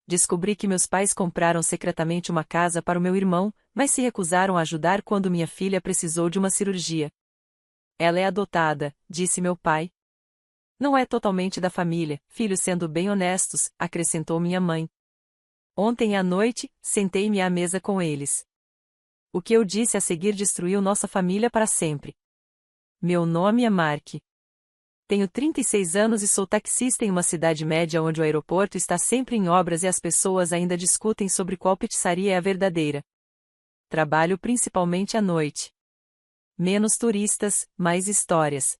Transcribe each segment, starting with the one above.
Descobri que meus pais compraram secretamente uma casa para o meu irmão, mas se recusaram a ajudar quando minha filha precisou de uma cirurgia. Ela é adotada, disse meu pai. Não é totalmente da família, filhos sendo bem honestos, acrescentou minha mãe. Ontem à noite, sentei-me à mesa com eles. O que eu disse a seguir destruiu nossa família para sempre. Meu nome é Mark. Tenho 36 anos e sou taxista em uma cidade média onde o aeroporto está sempre em obras e as pessoas ainda discutem sobre qual pizzaria é a verdadeira. Trabalho principalmente à noite. Menos turistas, mais histórias.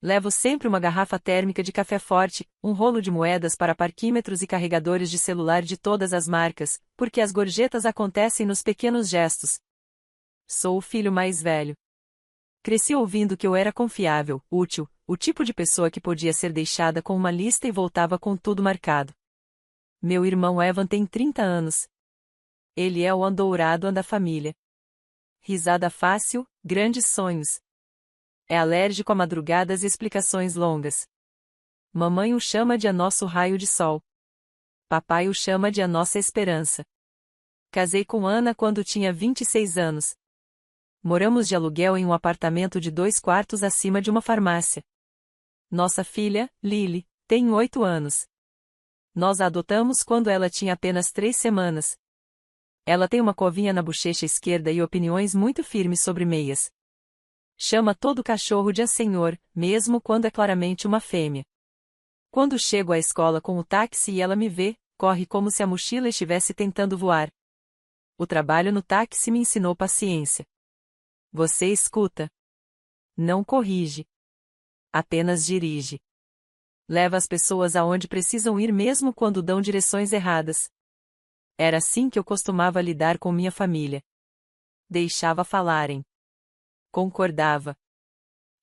Levo sempre uma garrafa térmica de café forte, um rolo de moedas para parquímetros e carregadores de celular de todas as marcas, porque as gorjetas acontecem nos pequenos gestos. Sou o filho mais velho. Cresci ouvindo que eu era confiável, útil, o tipo de pessoa que podia ser deixada com uma lista e voltava com tudo marcado. Meu irmão Evan tem 30 anos. Ele é o andourado da família. Risada fácil, grandes sonhos. É alérgico a madrugadas e explicações longas. Mamãe o chama de a nosso raio de sol. Papai o chama de a nossa esperança. Casei com Ana quando tinha 26 anos. Moramos de aluguel em um apartamento de 2 quartos acima de uma farmácia. Nossa filha, Lily, tem 8 anos. Nós a adotamos quando ela tinha apenas 3 semanas. Ela tem uma covinha na bochecha esquerda e opiniões muito firmes sobre meias. Chama todo cachorro de a senhor, mesmo quando é claramente uma fêmea. Quando chego à escola com o táxi e ela me vê, corre como se a mochila estivesse tentando voar. O trabalho no táxi me ensinou paciência. Você escuta. Não corrige. Apenas dirige. Leva as pessoas aonde precisam ir mesmo quando dão direções erradas. Era assim que eu costumava lidar com minha família. Deixava falarem. Concordava.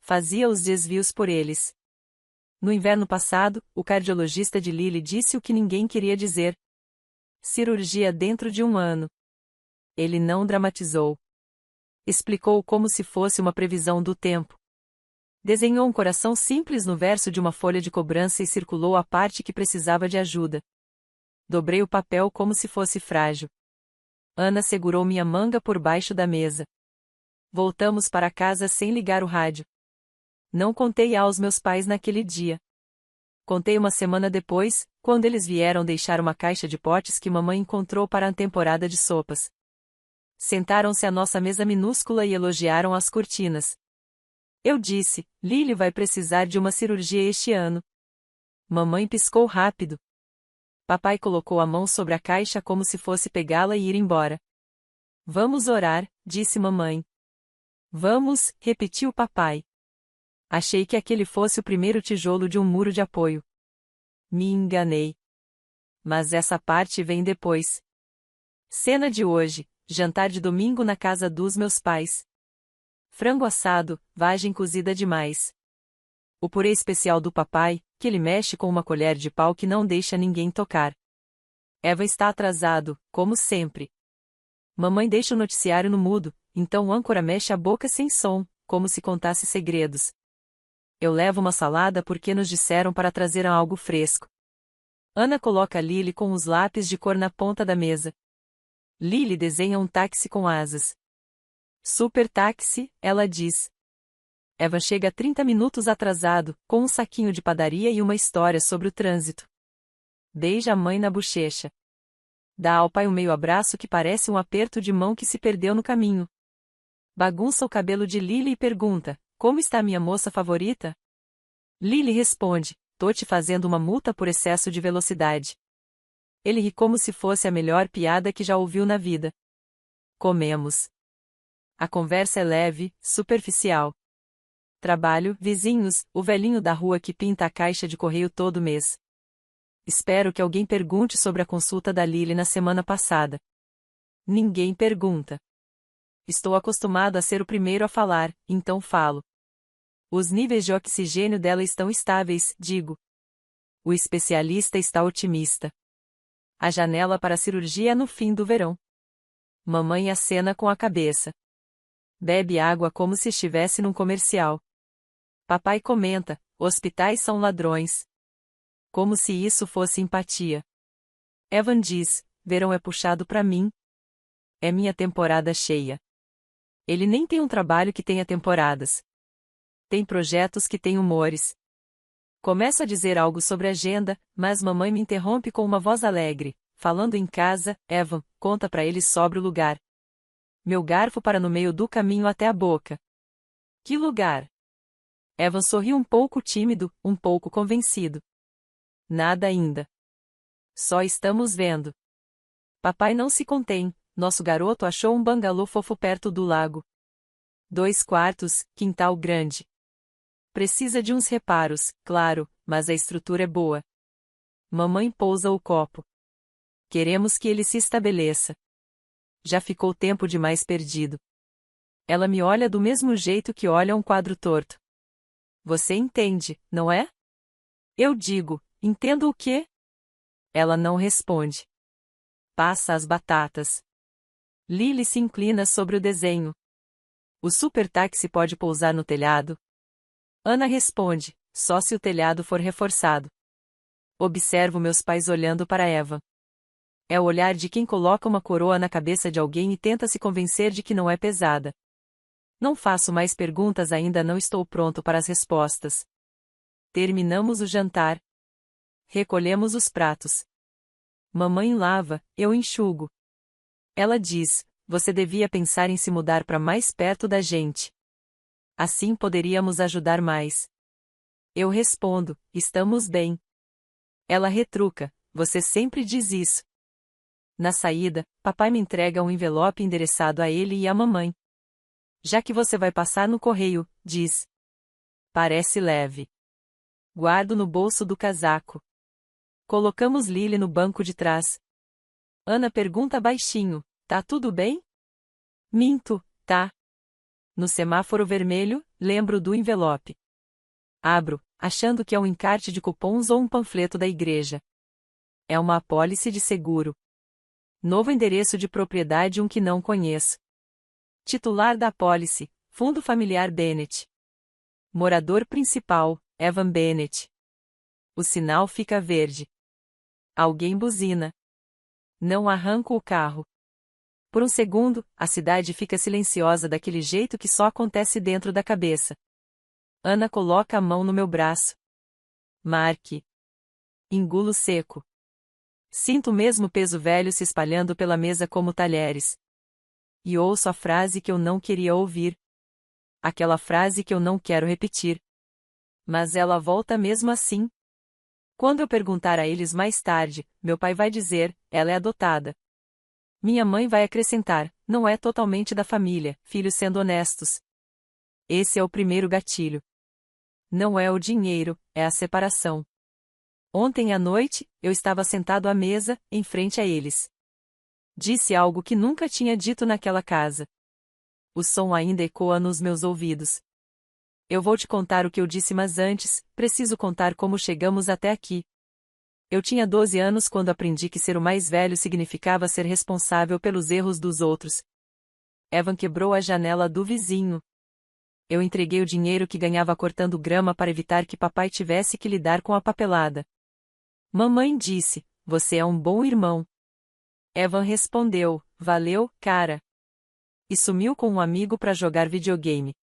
Fazia os desvios por eles. No inverno passado, o cardiologista de Lily disse o que ninguém queria dizer. Cirurgia dentro de 1 ano. Ele não dramatizou. Explicou como se fosse uma previsão do tempo. Desenhou um coração simples no verso de uma folha de cobrança e circulou a parte que precisava de ajuda. Dobrei o papel como se fosse frágil. Ana segurou minha manga por baixo da mesa. Voltamos para casa sem ligar o rádio. Não contei aos meus pais naquele dia. Contei uma semana depois, quando eles vieram deixar uma caixa de potes que mamãe encontrou para a temporada de sopas. Sentaram-se à nossa mesa minúscula e elogiaram as cortinas. Eu disse, Lily vai precisar de uma cirurgia este ano. Mamãe piscou rápido. Papai colocou a mão sobre a caixa como se fosse pegá-la e ir embora. Vamos orar, disse mamãe. Vamos, repetiu papai. Achei que aquele fosse o primeiro tijolo de um muro de apoio. Me enganei. Mas essa parte vem depois. Cena de hoje, jantar de domingo na casa dos meus pais. Frango assado, vagem cozida demais. O purê especial do papai, que ele mexe com uma colher de pau que não deixa ninguém tocar. Eva está atrasado, como sempre. Mamãe deixa o noticiário no mudo, então o âncora mexe a boca sem som, como se contasse segredos. Eu levo uma salada porque nos disseram para trazer algo fresco. Ana coloca Lily com os lápis de cor na ponta da mesa. Lily desenha um táxi com asas. Super táxi, ela diz. Eva chega 30 minutos atrasado, com um saquinho de padaria e uma história sobre o trânsito. Beija a mãe na bochecha. Dá ao pai um meio abraço que parece um aperto de mão que se perdeu no caminho. Bagunça o cabelo de Lily e pergunta, como está minha moça favorita? Lily responde, tô te fazendo uma multa por excesso de velocidade. Ele ri como se fosse a melhor piada que já ouviu na vida. Comemos. A conversa é leve, superficial. Trabalho, vizinhos, o velhinho da rua que pinta a caixa de correio todo mês. Espero que alguém pergunte sobre a consulta da Lily na semana passada. Ninguém pergunta. Estou acostumado a ser o primeiro a falar, então falo. Os níveis de oxigênio dela estão estáveis, digo. O especialista está otimista. A janela para a cirurgia é no fim do verão. Mamãe acena com a cabeça. Bebe água como se estivesse num comercial. Papai comenta, hospitais são ladrões. Como se isso fosse empatia. Evan diz, verão é puxado pra mim. É minha temporada cheia. Ele nem tem um trabalho que tenha temporadas. Tem projetos que têm humores. Começo a dizer algo sobre agenda, mas mamãe me interrompe com uma voz alegre. Falando em casa, Evan, conta pra eles sobre o lugar. Meu garfo para no meio do caminho até a boca. Que lugar? Evan sorriu um pouco tímido, um pouco convencido. Nada ainda. Só estamos vendo. Papai não se contém, nosso garoto achou um bangalô fofo perto do lago. 2 quartos, quintal grande. Precisa de uns reparos, claro, mas a estrutura é boa. Mamãe pousa o copo. Queremos que ele se estabeleça. Já ficou tempo demais perdido. Ela me olha do mesmo jeito que olha um quadro torto. Você entende, não é? Eu digo, entendo o quê? Ela não responde. Passa as batatas. Lily se inclina sobre o desenho. O supertáxi pode pousar no telhado? Ana responde, só se o telhado for reforçado. Observo meus pais olhando para Eva. É o olhar de quem coloca uma coroa na cabeça de alguém e tenta se convencer de que não é pesada. Não faço mais perguntas, ainda não estou pronto para as respostas. Terminamos o jantar. Recolhemos os pratos. Mamãe lava, eu enxugo. Ela diz, você devia pensar em se mudar para mais perto da gente. Assim poderíamos ajudar mais. Eu respondo, estamos bem. Ela retruca, você sempre diz isso. Na saída, papai me entrega um envelope endereçado a ele e à mamãe. Já que você vai passar no correio, diz. Parece leve. Guardo no bolso do casaco. Colocamos Lily no banco de trás. Ana pergunta baixinho, tá tudo bem? Minto, tá. No semáforo vermelho, lembro do envelope. Abro, achando que é um encarte de cupons ou um panfleto da igreja. É uma apólice de seguro. Novo endereço de propriedade, um que não conheço. Titular da apólice, Fundo Familiar Bennett. Morador principal, Evan Bennett. O sinal fica verde. Alguém buzina. Não arranco o carro. Por um segundo, a cidade fica silenciosa daquele jeito que só acontece dentro da cabeça. Ana coloca a mão no meu braço. Marque. Engulo seco. Sinto o mesmo peso velho se espalhando pela mesa como talheres. E ouço a frase que eu não queria ouvir. Aquela frase que eu não quero repetir. Mas ela volta mesmo assim. Quando eu perguntar a eles mais tarde, meu pai vai dizer, ela é adotada. Minha mãe vai acrescentar, não é totalmente da família, filhos sendo honestos. Esse é o primeiro gatilho. Não é o dinheiro, é a separação. Ontem à noite, eu estava sentado à mesa, em frente a eles. Disse algo que nunca tinha dito naquela casa. O som ainda ecoa nos meus ouvidos. Eu vou te contar o que eu disse, mas antes, preciso contar como chegamos até aqui. Eu tinha 12 anos quando aprendi que ser o mais velho significava ser responsável pelos erros dos outros. Evan quebrou a janela do vizinho. Eu entreguei o dinheiro que ganhava cortando grama para evitar que papai tivesse que lidar com a papelada. Mamãe disse, você é um bom irmão. Evan respondeu, valeu, cara. E sumiu com um amigo para jogar videogame.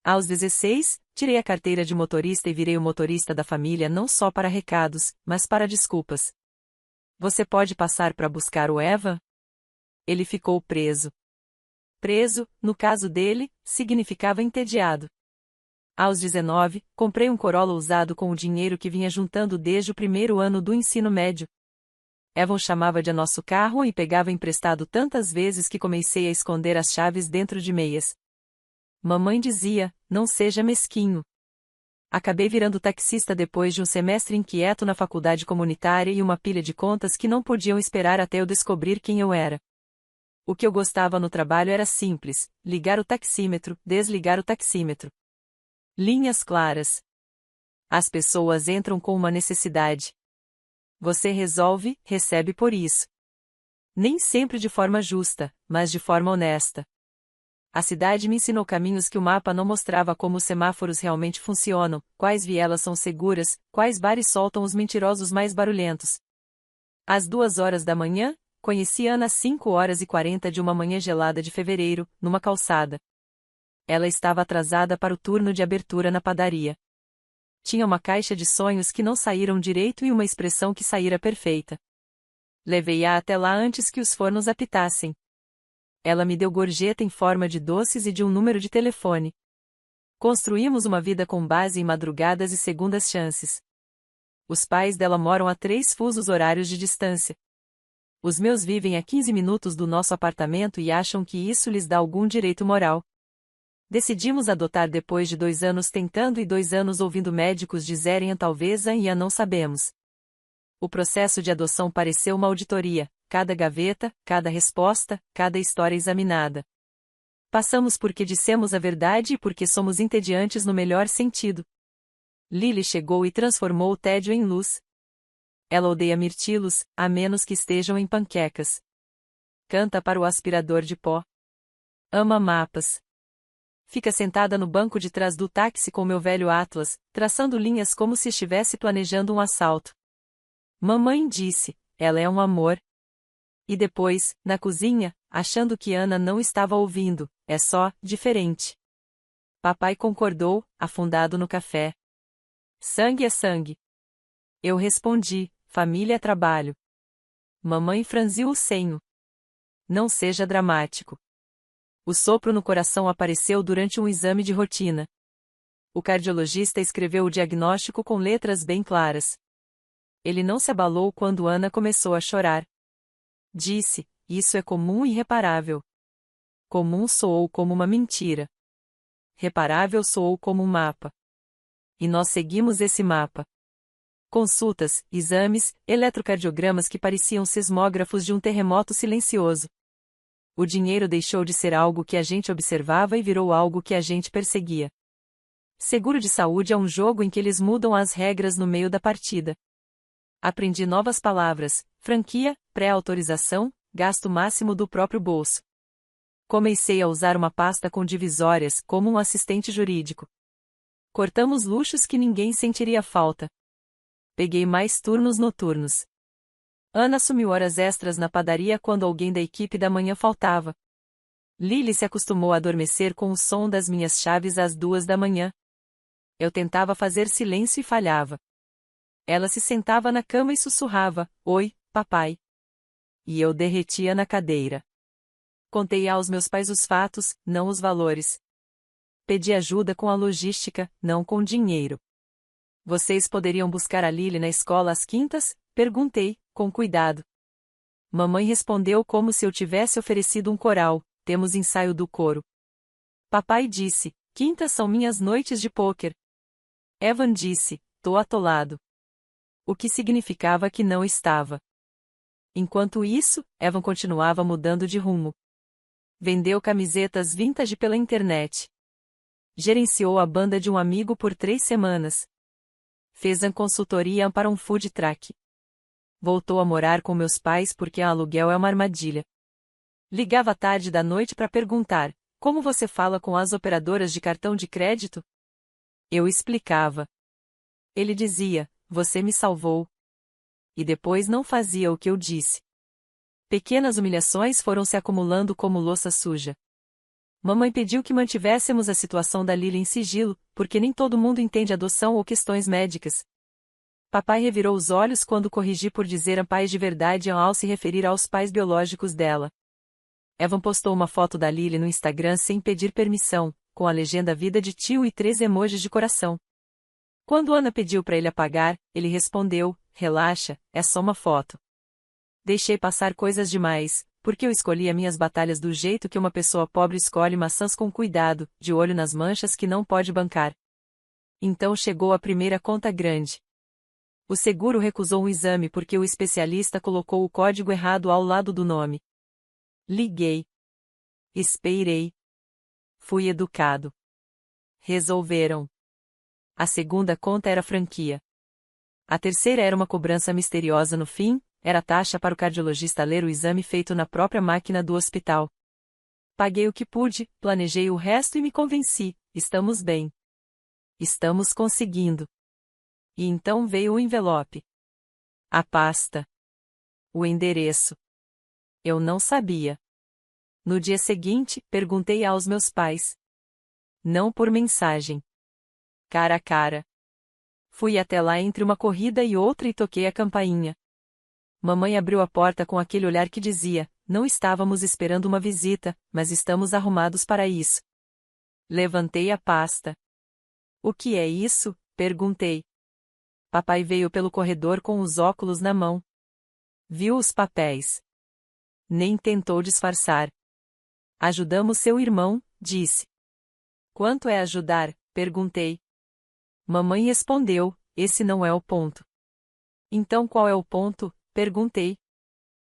Aos 16, tirei a carteira de motorista e virei o motorista da família não só para recados, mas para desculpas. Você pode passar para buscar o Evan? Ele ficou preso. Preso, no caso dele, significava entediado. Aos 19, comprei um Corolla usado com o dinheiro que vinha juntando desde o primeiro ano do ensino médio. Evan chamava de nosso carro e pegava emprestado tantas vezes que comecei a esconder as chaves dentro de meias. Mamãe dizia, não seja mesquinho. Acabei virando taxista depois de um semestre inquieto na faculdade comunitária e uma pilha de contas que não podiam esperar até eu descobrir quem eu era. O que eu gostava no trabalho era simples, ligar o taxímetro, desligar o taxímetro. Linhas claras. As pessoas entram com uma necessidade. Você resolve, recebe por isso. Nem sempre de forma justa, mas de forma honesta. A cidade me ensinou caminhos que o mapa não mostrava, como os semáforos realmente funcionam, quais vielas são seguras, quais bares soltam os mentirosos mais barulhentos. Às 2 horas da manhã, conheci Ana às 5h40 de uma manhã gelada de fevereiro, numa calçada. Ela estava atrasada para o turno de abertura na padaria. Tinha uma caixa de sonhos que não saíram direito e uma expressão que saíra perfeita. Levei-a até lá antes que os fornos apitassem. Ela me deu gorjeta em forma de doces e de um número de telefone. Construímos uma vida com base em madrugadas e segundas chances. Os pais dela moram a 3 fusos horários de distância. Os meus vivem a 15 minutos do nosso apartamento e acham que isso lhes dá algum direito moral. Decidimos adotar depois de 2 anos tentando e 2 anos ouvindo médicos dizerem talvez e não sabemos. O processo de adoção pareceu uma auditoria, cada gaveta, cada resposta, cada história examinada. Passamos porque dissemos a verdade e porque somos entediantes no melhor sentido. Lily chegou e transformou o tédio em luz. Ela odeia mirtilos, a menos que estejam em panquecas. Canta para o aspirador de pó. Ama mapas. Fica sentada no banco de trás do táxi com meu velho Atlas, traçando linhas como se estivesse planejando um assalto. Mamãe disse, ela é um amor. E depois, na cozinha, achando que Ana não estava ouvindo, é só, diferente. Papai concordou, afundado no café. Sangue é sangue. Eu respondi, família é trabalho. Mamãe franziu o senho. Não seja dramático. O sopro no coração apareceu durante um exame de rotina. O cardiologista escreveu o diagnóstico com letras bem claras. Ele não se abalou quando Ana começou a chorar. Disse, isso é comum e reparável. Comum soou como uma mentira. Reparável soou como um mapa. E nós seguimos esse mapa. Consultas, exames, eletrocardiogramas que pareciam sismógrafos de um terremoto silencioso. O dinheiro deixou de ser algo que a gente observava e virou algo que a gente perseguia. Seguro de saúde é um jogo em que eles mudam as regras no meio da partida. Aprendi novas palavras, franquia, pré-autorização, gasto máximo do próprio bolso. Comecei a usar uma pasta com divisórias, como um assistente jurídico. Cortamos luxos que ninguém sentiria falta. Peguei mais turnos noturnos. Ana assumiu horas extras na padaria quando alguém da equipe da manhã faltava. Lily se acostumou a adormecer com o som das minhas chaves às 2 da manhã. Eu tentava fazer silêncio e falhava. Ela se sentava na cama e sussurrava, oi, papai. E eu derretia na cadeira. Contei aos meus pais os fatos, não os valores. Pedi ajuda com a logística, não com dinheiro. Vocês poderiam buscar a Lily na escola às quintas? Perguntei, com cuidado. Mamãe respondeu como se eu tivesse oferecido um coral, temos ensaio do coro. Papai disse, quintas são minhas noites de pôquer. Evan disse, tô atolado. O que significava que não estava. Enquanto isso, Evan continuava mudando de rumo. Vendeu camisetas vintage pela internet. Gerenciou a banda de um amigo por 3 semanas. Fez a consultoria para um food truck. Voltou a morar com meus pais porque a aluguel é uma armadilha. Ligava tarde da noite para perguntar, como você fala com as operadoras de cartão de crédito? Eu explicava. Ele dizia, você me salvou. E depois não fazia o que eu disse. Pequenas humilhações foram se acumulando como louça suja. Mamãe pediu que mantivéssemos a situação da Lily em sigilo, porque nem todo mundo entende adoção ou questões médicas. Papai revirou os olhos quando corrigi por dizer a pais de verdade ao se referir aos pais biológicos dela. Evan postou uma foto da Lily no Instagram sem pedir permissão, com a legenda vida de tio e 3 emojis de coração. Quando Ana pediu para ele apagar, ele respondeu, relaxa, é só uma foto. Deixei passar coisas demais, porque eu escolhi as minhas batalhas do jeito que uma pessoa pobre escolhe maçãs com cuidado, de olho nas manchas que não pode bancar. Então chegou a primeira conta grande. O seguro recusou um exame porque o especialista colocou o código errado ao lado do nome. Liguei. Esperei. Fui educado. Resolveram. A segunda conta era franquia. A terceira era uma cobrança misteriosa no fim, era taxa para o cardiologista ler o exame feito na própria máquina do hospital. Paguei o que pude, planejei o resto e me convenci, estamos bem. Estamos conseguindo. E então veio o envelope. A pasta. O endereço. Eu não sabia. No dia seguinte, perguntei aos meus pais. Não por mensagem. Cara a cara. Fui até lá entre uma corrida e outra e toquei a campainha. Mamãe abriu a porta com aquele olhar que dizia: não estávamos esperando uma visita, mas estamos arrumados para isso. Levantei a pasta. O que é isso? Perguntei. Papai veio pelo corredor com os óculos na mão. Viu os papéis. Nem tentou disfarçar. Ajudamos seu irmão, disse. Quanto é ajudar? Perguntei. Mamãe respondeu: esse não é o ponto. Então qual é o ponto? Perguntei.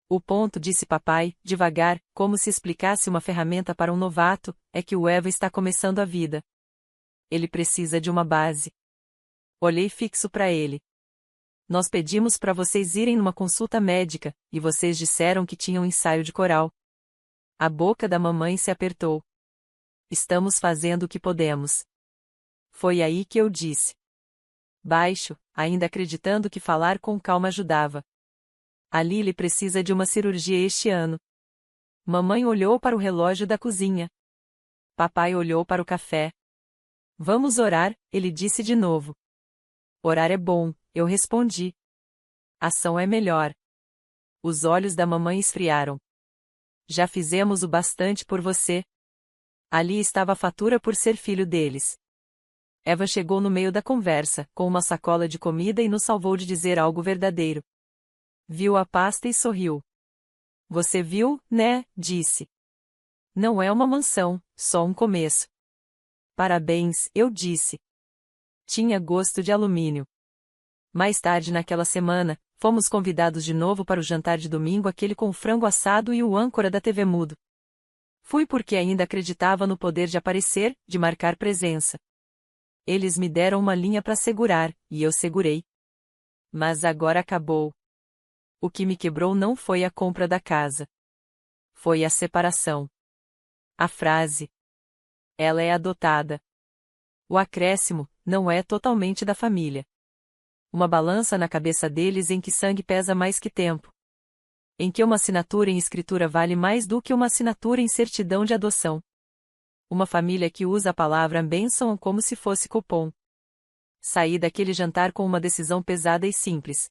O ponto, disse papai, devagar, como se explicasse uma ferramenta para um novato, é que o Eva está começando a vida. Ele precisa de uma base. Olhei fixo para ele. Nós pedimos para vocês irem numa consulta médica, e vocês disseram que tinham ensaio de coral. A boca da mamãe se apertou. Estamos fazendo o que podemos. Foi aí que eu disse. Baixo, ainda acreditando que falar com calma ajudava. A Lily precisa de uma cirurgia este ano. Mamãe olhou para o relógio da cozinha. Papai olhou para o café. Vamos orar, ele disse de novo. Orar é bom, eu respondi. Ação é melhor. Os olhos da mamãe esfriaram. Já fizemos o bastante por você. Ali estava a fatura por ser filho deles. Eva chegou no meio da conversa, com uma sacola de comida e nos salvou de dizer algo verdadeiro. Viu a pasta e sorriu. Você viu, né? Disse. Não é uma mansão, só um começo. Parabéns, eu disse. Tinha gosto de alumínio. Mais tarde naquela semana, fomos convidados de novo para o jantar de domingo, aquele com frango assado e o âncora da TV mudo. Fui porque ainda acreditava no poder de aparecer, de marcar presença. Eles me deram uma linha para segurar, e eu segurei. Mas agora acabou. O que me quebrou não foi a compra da casa. Foi a separação. A frase. Ela é adotada. O acréscimo, não é totalmente da família. Uma balança na cabeça deles em que sangue pesa mais que tempo. Em que uma assinatura em escritura vale mais do que uma assinatura em certidão de adoção. Uma família que usa a palavra bênção como se fosse cupom. Saí daquele jantar com uma decisão pesada e simples.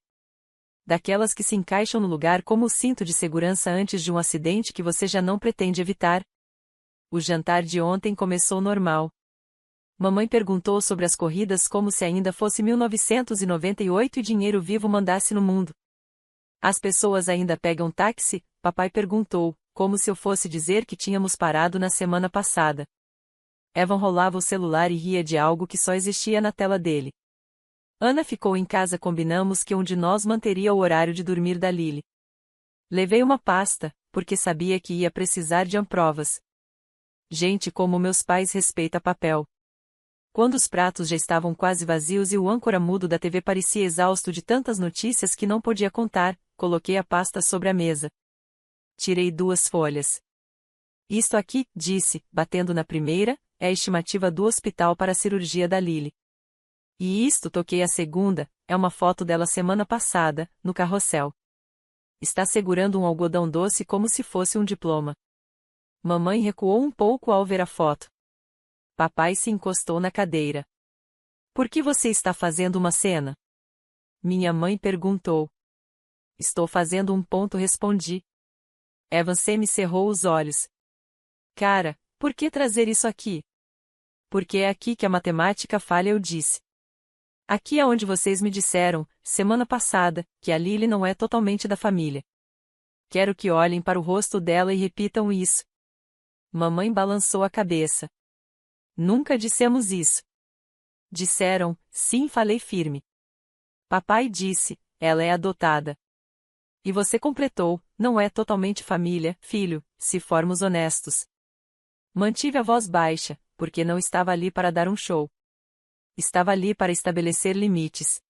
Daquelas que se encaixam no lugar como o cinto de segurança antes de um acidente que você já não pretende evitar. O jantar de ontem começou normal. Mamãe perguntou sobre as corridas como se ainda fosse 1998 e dinheiro vivo mandasse no mundo. As pessoas ainda pegam táxi? Papai perguntou, como se eu fosse dizer que tínhamos parado na semana passada. Evan rolava o celular e ria de algo que só existia na tela dele. Ana ficou em casa, combinamos que um de nós manteria o horário de dormir da Lily. Levei uma pasta, porque sabia que ia precisar de provas. Gente como meus pais respeita papel. Quando os pratos já estavam quase vazios e o âncora mudo da TV parecia exausto de tantas notícias que não podia contar, coloquei a pasta sobre a mesa. Tirei 2 folhas. Isto aqui, disse, batendo na primeira, é a estimativa do hospital para a cirurgia da Lily. E isto, toquei a segunda, é uma foto dela semana passada, no carrossel. Está segurando um algodão doce como se fosse um diploma. Mamãe recuou um pouco ao ver a foto. Papai se encostou na cadeira. Por que você está fazendo uma cena? Minha mãe perguntou. Estou fazendo um ponto, respondi. Evan me cerrou os olhos. Cara, por que trazer isso aqui? Porque é aqui que a matemática falha, eu disse. Aqui é onde vocês me disseram, semana passada, que a Lily não é totalmente da família. Quero que olhem para o rosto dela e repitam isso. Mamãe balançou a cabeça. Nunca dissemos isso. Disseram, sim, falei firme. Papai disse, ela é adotada. E você completou, não é totalmente família, filho, se formos honestos. Mantive a voz baixa, porque não estava ali para dar um show. Estava ali para estabelecer limites.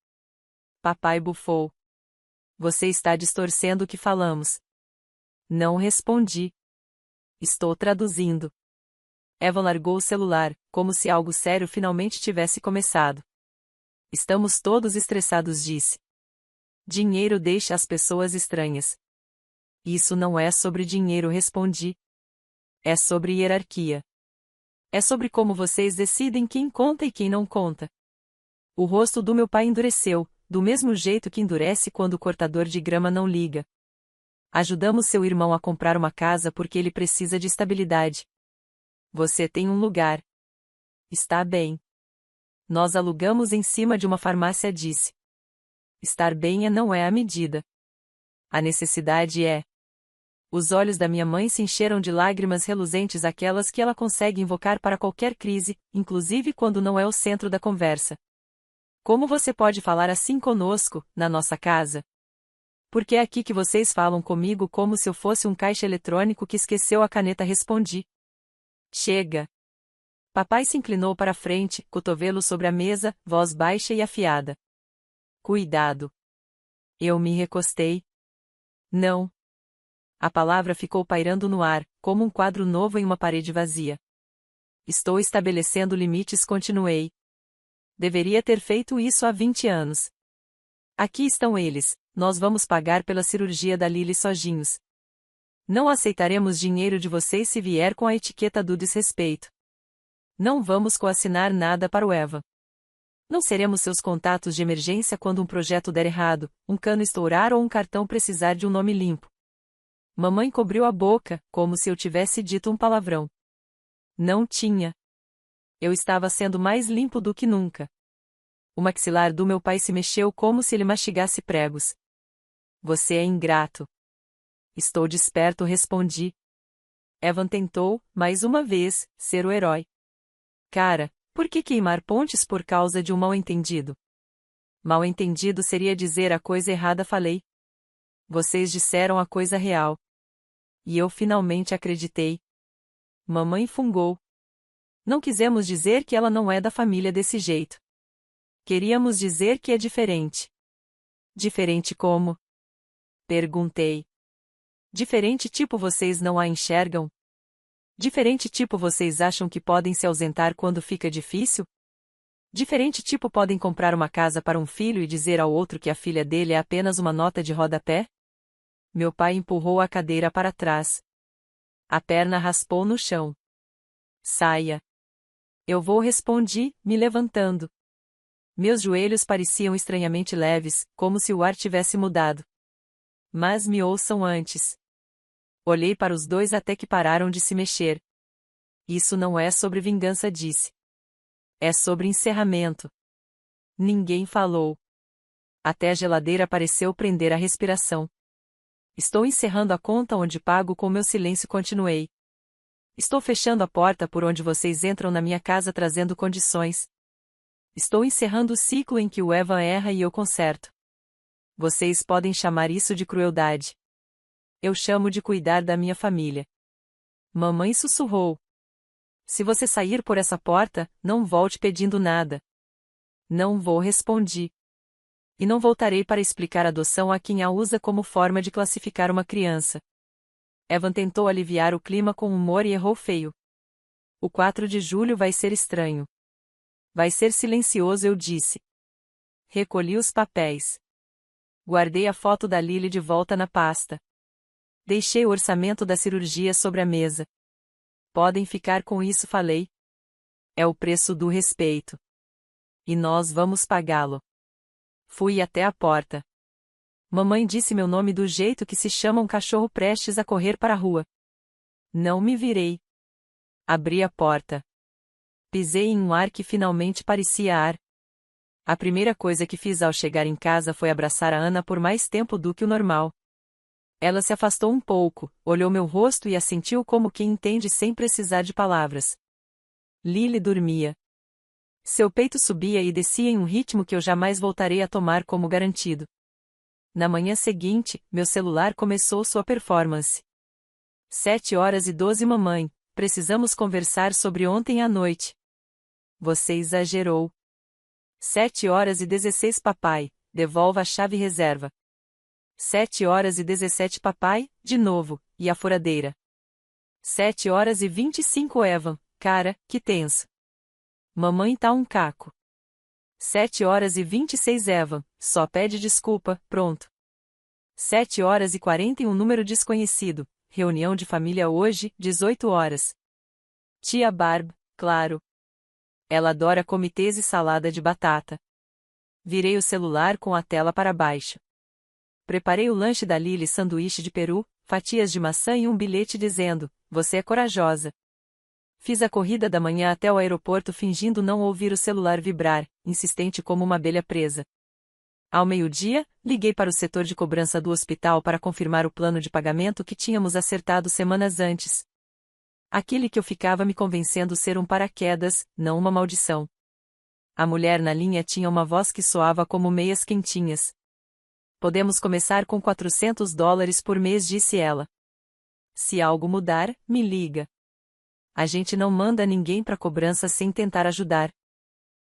Papai bufou. Você está distorcendo o que falamos. Não respondi. Estou traduzindo. Evan largou o celular, como se algo sério finalmente tivesse começado. Estamos todos estressados, disse. Dinheiro deixa as pessoas estranhas. Isso não é sobre dinheiro, respondi. É sobre hierarquia. É sobre como vocês decidem quem conta e quem não conta. O rosto do meu pai endureceu, do mesmo jeito que endurece quando o cortador de grama não liga. Ajudamos seu irmão a comprar uma casa porque ele precisa de estabilidade. Você tem um lugar. Está bem. Nós alugamos em cima de uma farmácia, disse. Estar bem não é a medida. A necessidade é. Os olhos da minha mãe se encheram de lágrimas reluzentes, aquelas que ela consegue invocar para qualquer crise, inclusive quando não é o centro da conversa. Como você pode falar assim conosco, na nossa casa? Porque é aqui que vocês falam comigo como se eu fosse um caixa eletrônico que esqueceu a caneta, respondi. Chega. Papai se inclinou para a frente, cotovelo sobre a mesa, voz baixa e afiada. Cuidado. Eu me recostei. Não. A palavra ficou pairando no ar, como um quadro novo em uma parede vazia. Estou estabelecendo limites, continuei. Deveria ter feito isso há 20 anos. Aqui estão eles, nós vamos pagar pela cirurgia da Lily sozinhos. Não aceitaremos dinheiro de vocês se vier com a etiqueta do desrespeito. Não vamos coassinar nada para o Eva. Não seremos seus contatos de emergência quando um projeto der errado, um cano estourar ou um cartão precisar de um nome limpo. Mamãe cobriu a boca, como se eu tivesse dito um palavrão. Não tinha. Eu estava sendo mais limpo do que nunca. O maxilar do meu pai se mexeu como se ele mastigasse pregos. Você é ingrato. Estou desperto, respondi. Evan tentou, mais uma vez, ser o herói. Cara, por que queimar pontes por causa de um mal-entendido? Mal-entendido seria dizer a coisa errada, falei. Vocês disseram a coisa real. E eu finalmente acreditei. Mamãe fungou. Não quisemos dizer que ela não é da família desse jeito. Queríamos dizer que é diferente. Diferente como? Perguntei. Diferente tipo vocês não a enxergam? Diferente tipo vocês acham que podem se ausentar quando fica difícil? Diferente tipo podem comprar uma casa para um filho e dizer ao outro que a filha dele é apenas uma nota de rodapé? Meu pai empurrou a cadeira para trás. A perna raspou no chão. Saia. Eu vou, respondi, me levantando. Meus joelhos pareciam estranhamente leves, como se o ar tivesse mudado. Mas me ouçam antes. Olhei para os dois até que pararam de se mexer. Isso não é sobre vingança, disse. É sobre encerramento. Ninguém falou. Até a geladeira pareceu prender a respiração. Estou encerrando a conta onde pago com meu silêncio, continuei. Estou fechando a porta por onde vocês entram na minha casa trazendo condições. Estou encerrando o ciclo em que o Evan erra e eu conserto. Vocês podem chamar isso de crueldade. Eu chamo de cuidar da minha família. Mamãe sussurrou. Se você sair por essa porta, não volte pedindo nada. Não vou, respondi. E não voltarei para explicar adoção a quem a usa como forma de classificar uma criança. Evan tentou aliviar o clima com humor e errou feio. O 4 de julho vai ser estranho. Vai ser silencioso, eu disse. Recolhi os papéis. Guardei a foto da Lily de volta na pasta. Deixei o orçamento da cirurgia sobre a mesa. Podem ficar com isso, falei. É o preço do respeito. E nós vamos pagá-lo. Fui até a porta. Mamãe disse meu nome do jeito que se chama um cachorro prestes a correr para a rua. Não me virei. Abri a porta. Pisei em um ar que finalmente parecia ar. A primeira coisa que fiz ao chegar em casa foi abraçar a Ana por mais tempo do que o normal. Ela se afastou um pouco, olhou meu rosto e assentiu como quem entende sem precisar de palavras. Lily dormia. Seu peito subia e descia em um ritmo que eu jamais voltarei a tomar como garantido. Na manhã seguinte, meu celular começou sua performance. 7h12 Mamãe, precisamos conversar sobre ontem à noite. Você exagerou. 7h16 Papai, devolva a chave reserva. 7h17 Papai, de novo, e a furadeira. 7h25 Evan, cara, que tenso. Mamãe tá um caco. 7h26 Evan, só pede desculpa, pronto. 7h41 número desconhecido. Reunião de família hoje, 18 horas. Tia Barb, claro. Ela adora comitês e salada de batata. Virei o celular com a tela para baixo. Preparei o lanche da Lily, sanduíche de peru, fatias de maçã e um bilhete dizendo: "Você é corajosa." Fiz a corrida da manhã até o aeroporto fingindo não ouvir o celular vibrar, insistente como uma abelha presa. Ao meio-dia, liguei para o setor de cobrança do hospital para confirmar o plano de pagamento que tínhamos acertado semanas antes. Aquele que eu ficava me convencendo ser um paraquedas, não uma maldição. A mulher na linha tinha uma voz que soava como meias quentinhas. "Podemos começar com $400 por mês", disse ela. "Se algo mudar, me liga. A gente não manda ninguém para cobrança sem tentar ajudar."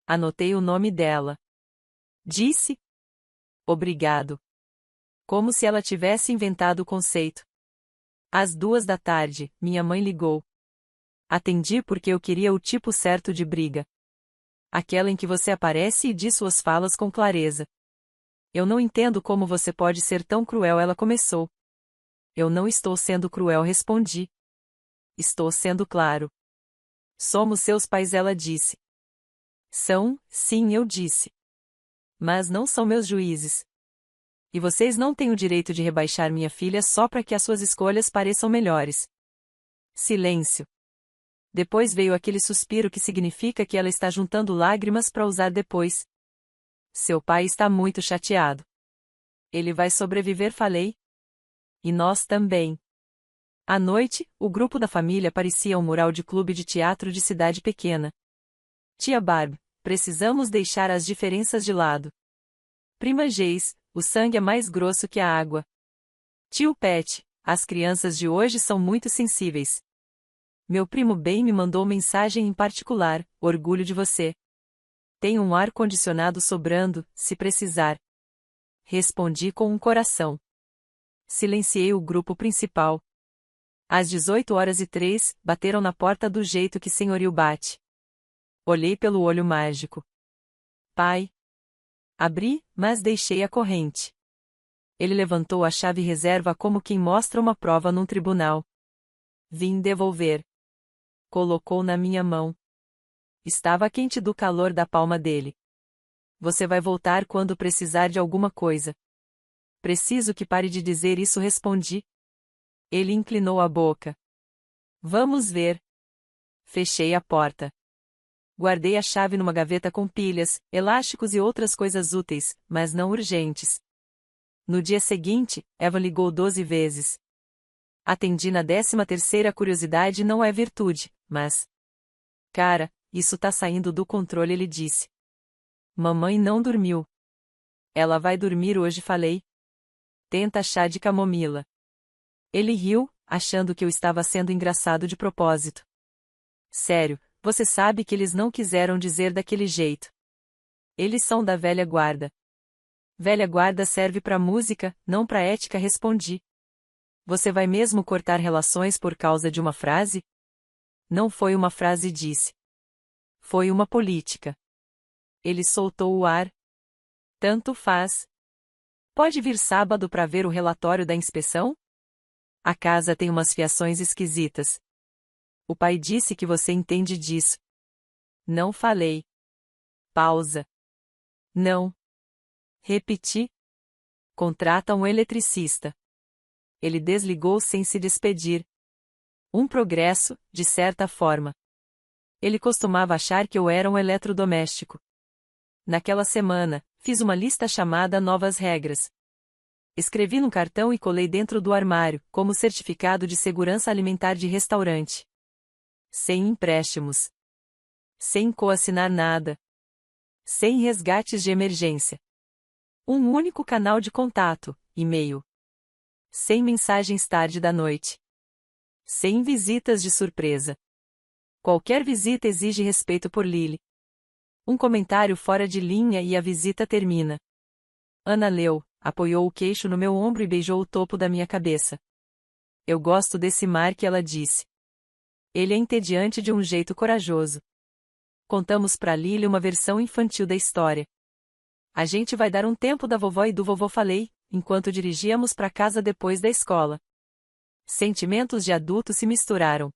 Anotei o nome dela. Disse: "Obrigado." Como se ela tivesse inventado o conceito. Às 2 da tarde, minha mãe ligou. Atendi porque eu queria o tipo certo de briga. Aquela em que você aparece e diz suas falas com clareza. "Eu não entendo como você pode ser tão cruel", ela começou. "Eu não estou sendo cruel", respondi. "Estou sendo claro." "Somos seus pais", ela disse. "São, sim", eu disse. "Mas não são meus juízes. E vocês não têm o direito de rebaixar minha filha só para que as suas escolhas pareçam melhores." Silêncio. Depois veio aquele suspiro que significa que ela está juntando lágrimas para usar depois. "Seu pai está muito chateado." "Ele vai sobreviver", falei. "E nós também." À noite, o grupo da família parecia um mural de clube de teatro de cidade pequena. "Tia Barb, precisamos deixar as diferenças de lado." "Prima Geis, o sangue é mais grosso que a água." "Tio Pet, as crianças de hoje são muito sensíveis." "Meu primo Ben me mandou mensagem em particular: orgulho de você. Tem um ar-condicionado sobrando, se precisar." Respondi com um coração. Silenciei o grupo principal. Às 18h03, bateram na porta do jeito que senhorio bate. Olhei pelo olho mágico. "Pai." Abri, mas deixei a corrente. Ele levantou a chave reserva como quem mostra uma prova num tribunal. "Vim devolver." Colocou na minha mão. Estava quente do calor da palma dele. "Você vai voltar quando precisar de alguma coisa." "Preciso que pare de dizer isso", respondi. Ele inclinou a boca. "Vamos ver." Fechei a porta. Guardei a chave numa gaveta com pilhas, elásticos e outras coisas úteis, mas não urgentes. No dia seguinte, Eva ligou 12 vezes. Atendi na 13ª. Curiosidade não é virtude, mas... "Cara, isso tá saindo do controle", ele disse. "Mamãe não dormiu." "Ela vai dormir hoje", falei. "Tenta chá de camomila." Ele riu, achando que eu estava sendo engraçado de propósito. "Sério, você sabe que eles não quiseram dizer daquele jeito. Eles são da velha guarda." "Velha guarda serve pra música, não pra ética", respondi. "Você vai mesmo cortar relações por causa de uma frase?" "Não foi uma frase", disse. "Foi uma política." Ele soltou o ar. "Tanto faz. Pode vir sábado pra ver o relatório da inspeção? A casa tem umas fiações esquisitas." "O pai disse que você entende disso." "Não falei." Pausa. "Não." Repeti. "Contrata um eletricista." Ele desligou sem se despedir. Um progresso, de certa forma. Ele costumava achar que eu era um eletrodoméstico. Naquela semana, fiz uma lista chamada Novas Regras. Escrevi num cartão e colei dentro do armário, como certificado de segurança alimentar de restaurante. Sem empréstimos. Sem coassinar nada. Sem resgates de emergência. Um único canal de contato, e-mail. Sem mensagens tarde da noite. Sem visitas de surpresa. Qualquer visita exige respeito por Lily. Um comentário fora de linha e a visita termina. Ana leu, apoiou o queixo no meu ombro e beijou o topo da minha cabeça. "Eu gosto desse Mark", ela disse. "Ele é entediante de um jeito corajoso." Contamos pra Lily uma versão infantil da história. "A gente vai dar um tempo da vovó e do vovô", falei, enquanto dirigíamos para casa depois da escola. Sentimentos de adulto se misturaram.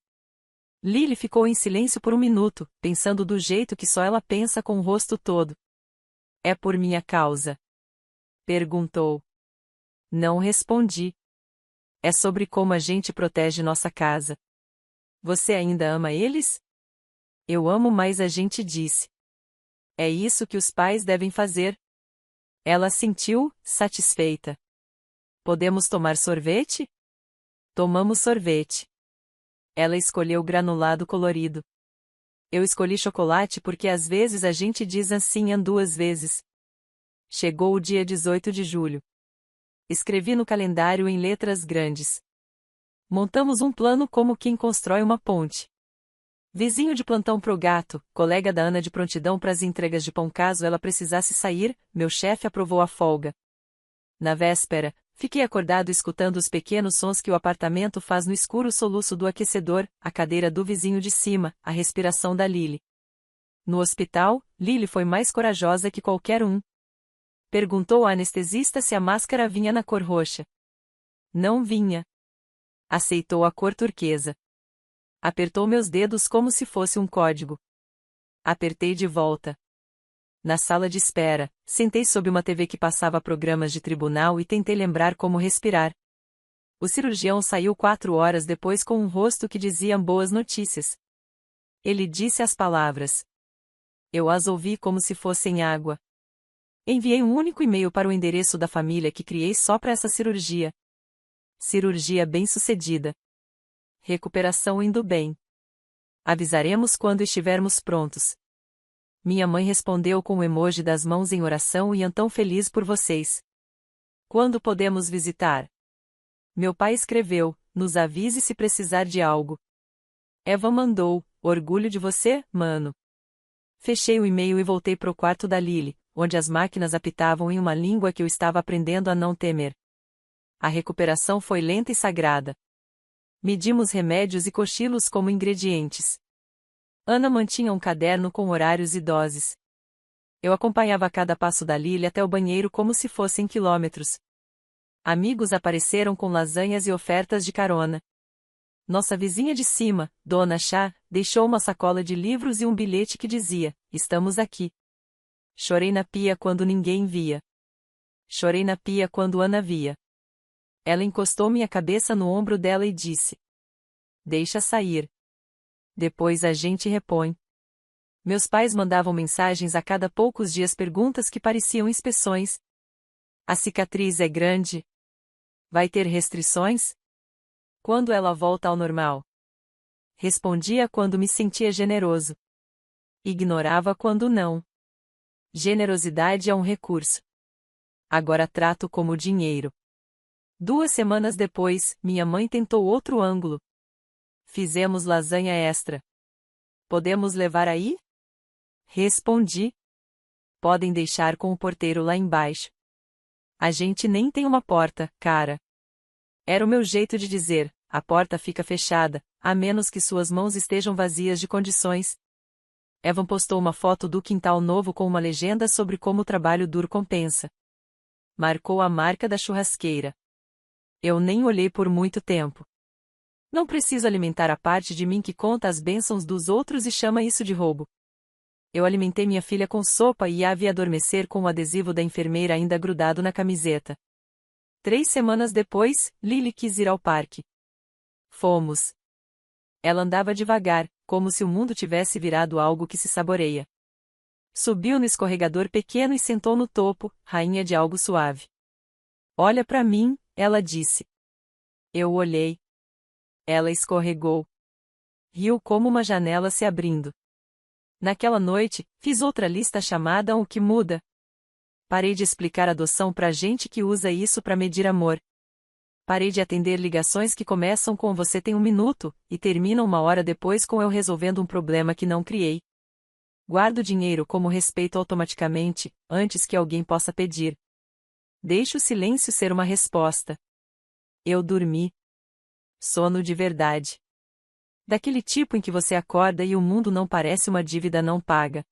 Lily ficou em silêncio por um minuto, pensando do jeito que só ela pensa com o rosto todo. É por minha causa? Perguntou. Não respondi. É sobre como a gente protege nossa casa. Você ainda ama eles? Eu amo, mas a gente disse. É isso que os pais devem fazer. Ela assentiu, satisfeita. Podemos tomar sorvete? Tomamos sorvete. Ela escolheu granulado colorido. Eu escolhi chocolate porque às vezes a gente diz assim duas vezes. Chegou o dia 18 de julho. Escrevi no calendário em letras grandes. Montamos um plano como quem constrói uma ponte. Vizinho de plantão pro gato, colega da Ana de prontidão para as entregas de pão caso ela precisasse sair, meu chefe aprovou a folga. Na véspera, fiquei acordado escutando os pequenos sons que o apartamento faz no escuro, o soluço do aquecedor, a cadeira do vizinho de cima, a respiração da Lily. No hospital, Lily foi mais corajosa que qualquer um. Perguntou à anestesista se a máscara vinha na cor roxa. Não vinha. Aceitou a cor turquesa. Apertou meus dedos como se fosse um código. Apertei de volta. Na sala de espera, sentei sob uma TV que passava programas de tribunal e tentei lembrar como respirar. O cirurgião saiu 4 horas depois com um rosto que dizia boas notícias. Ele disse as palavras. Eu as ouvi como se fossem água. Enviei um único e-mail para o endereço da família que criei só para essa cirurgia. Cirurgia bem-sucedida. Recuperação indo bem. Avisaremos quando estivermos prontos. Minha mãe respondeu com o emoji das mãos em oração e então feliz por vocês. Quando podemos visitar? Meu pai escreveu, nos avise se precisar de algo. Eva mandou, orgulho de você, mano. Fechei o e-mail e voltei pro quarto da Lily, onde as máquinas apitavam em uma língua que eu estava aprendendo a não temer. A recuperação foi lenta e sagrada. Medimos remédios e cochilos como ingredientes. Ana mantinha um caderno com horários e doses. Eu acompanhava cada passo da Lily até o banheiro como se fossem quilômetros. Amigos apareceram com lasanhas e ofertas de carona. Nossa vizinha de cima, Dona Chá, deixou uma sacola de livros e um bilhete que dizia, estamos aqui. Chorei na pia quando ninguém via. Chorei na pia quando Ana via. Ela encostou minha cabeça no ombro dela e disse. Deixa sair. Depois a gente repõe. Meus pais mandavam mensagens a cada poucos dias, perguntas que pareciam inspeções. A cicatriz é grande? Vai ter restrições? Quando ela volta ao normal? Respondia quando me sentia generoso. Ignorava quando não. Generosidade é um recurso. Agora trato como dinheiro. 2 semanas depois, minha mãe tentou outro ângulo. Fizemos lasanha extra. Podemos levar aí? Respondi. Podem deixar com o porteiro lá embaixo. A gente nem tem uma porta, cara. Era o meu jeito de dizer, a porta fica fechada, a menos que suas mãos estejam vazias de condições. Evan postou uma foto do quintal novo com uma legenda sobre como o trabalho duro compensa. Marcou a marca da churrasqueira. Eu nem olhei por muito tempo. Não preciso alimentar a parte de mim que conta as bênçãos dos outros e chama isso de roubo. Eu alimentei minha filha com sopa e a vi adormecer com o adesivo da enfermeira ainda grudado na camiseta. 3 semanas depois, Lily quis ir ao parque. Fomos. Ela andava devagar, como se o mundo tivesse virado algo que se saboreia. Subiu no escorregador pequeno e sentou no topo, rainha de algo suave. Olha pra mim, ela disse. Eu olhei. Ela escorregou. Riu como uma janela se abrindo. Naquela noite, fiz outra lista chamada O que muda. Parei de explicar adoção pra gente que usa isso pra medir amor. Parei de atender ligações que começam com você tem 1 minuto, e terminam 1 hora depois com eu resolvendo um problema que não criei. Guardo dinheiro como respeito automaticamente, antes que alguém possa pedir. Deixo o silêncio ser uma resposta. Eu dormi. Sono de verdade. Daquele tipo em que você acorda e o mundo não parece uma dívida não paga.